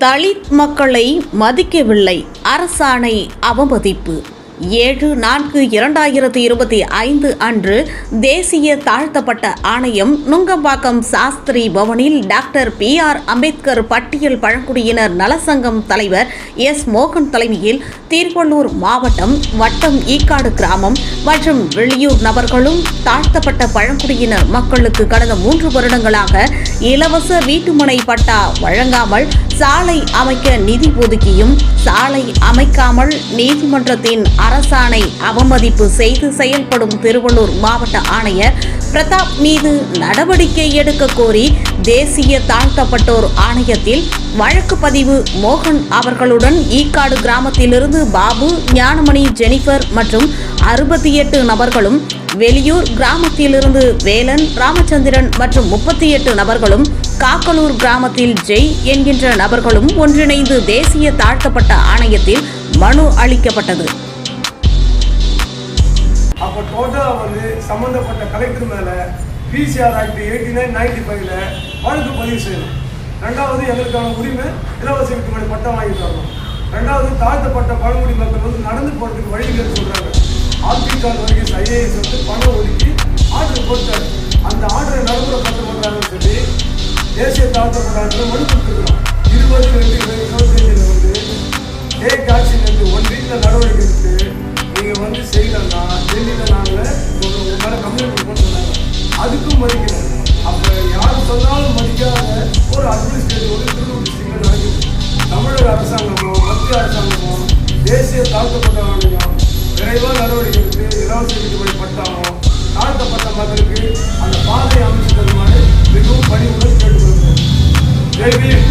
தலித் மக்களை மதிக்கவில்லை, அரசாணை அவமதிப்பு. 7/4/2025 அன்று தேசிய தாழ்த்தப்பட்ட ஆணையம் நுங்கம்பாக்கம் சாஸ்திரி பவனில் டாக்டர் பி.ஆர். அம்பேத்கர் பட்டியல் பழங்குடியினர் நலசங்கம் தலைவர் எஸ். மோகன் தலைமையில் திருவள்ளூர் மாவட்டம் வட்டம் ஈக்காடு கிராமம் மற்றும் வெளியூர் நபர்களும் தாழ்த்தப்பட்ட பழங்குடியினர் மக்களுக்கு கடந்த 3 வருடங்களாக இலவச வீட்டுமனை பட்டா வழங்காமல், சாலை அமைக்க நிதி ஒதுக்கியும் சாலை அமைக்காமல் நீதிமன்றத்தின் அரசாணை அவமதிப்பு செய்து செயல்படும் திருவள்ளூர் மாவட்ட ஆணையர் பிரதாப் மீது நடவடிக்கை எடுக்க கோரி தேசிய தாழ்த்தப்பட்டோர் ஆணையத்தில் வழக்கு பதிவு. மோகன் அவர்களுடன் ஈக்காடு கிராமத்திலிருந்து பாபு, ஞானமணி, ஜெனிஃபர் மற்றும் 68 நபர்களும், வெளியூர் கிராமத்திலிருந்து வேலன், ராமச்சந்திரன் மற்றும் 38 நபர்களும், காக்கலூர் கிராமத்தில் ஜெய் என்கின்ற நபர்களும் ஒன்றிணைந்து தேசிய தாழ்த்தப்பட்ட ஆணையத்தில் மனு அளிக்கப்பட்டது. அப்போ டோட்டலாக சம்மந்தப்பட்ட கலெக்டர் மேலே பிசிஆர் ஆக்ட் 89/95 வழக்கு பதிவு செய்யணும். 2வது, எங்களுக்கான உரிமை இலவச வீட்டுமனை பட்டம் வாங்கி தரணும். 2வது, தாழ்த்தப்பட்ட பழங்குடி மக்கள் நடந்து போகிறதுக்கு வழிகள் சொல்கிறாங்க. ஆர்டிகல் வரைக்கும் ஐஏஎஸ் பணம் ஒதுக்கி ஆர்டர் கொடுத்தாரு. அந்த ஆர்டரை நடைமுறைப்படுத்த பண்ணுறாங்கன்னு சொல்லி தேசிய தாழ்த்தப்பட்ட மனு கொடுத்துருக்கோம். 20/2/2025 டேக் ஆக்ஷன் எடுத்து 1 வீக்கில் நடவடிக்கை எடுத்து நீங்கள் செய்யலன்னா டெல்லியில் நாங்கள் உங்கள் மேலே கம்ப்ளைண்ட் பண்ண சொன்னாங்க. அதுக்கும் மதிக்கிறோம். அப்போ யார் சொன்னாலும் மதிக்காத ஒரு அட்மினிஸ்ட்ரேட்டிவ் திருவள்ளூர் டிஸ்ட்ரிக்டில் நடக்குது. தமிழக அரசாங்கமோ மத்திய அரசாங்கமோ தேசிய தாழ்த்தப்பட்ட ஆணையம் விரைவாக நடவடிக்கை எடுத்து இலவச வீட்டுமனை பட்டாமோ தாழ்த்தப்பட்ட மக்களுக்கு அந்த பாதையை அமைச்சு தருமாறு மிகவும் பணிவுடன் கேட்டுக்கொள்கிறோம். ஜெய் பீம்.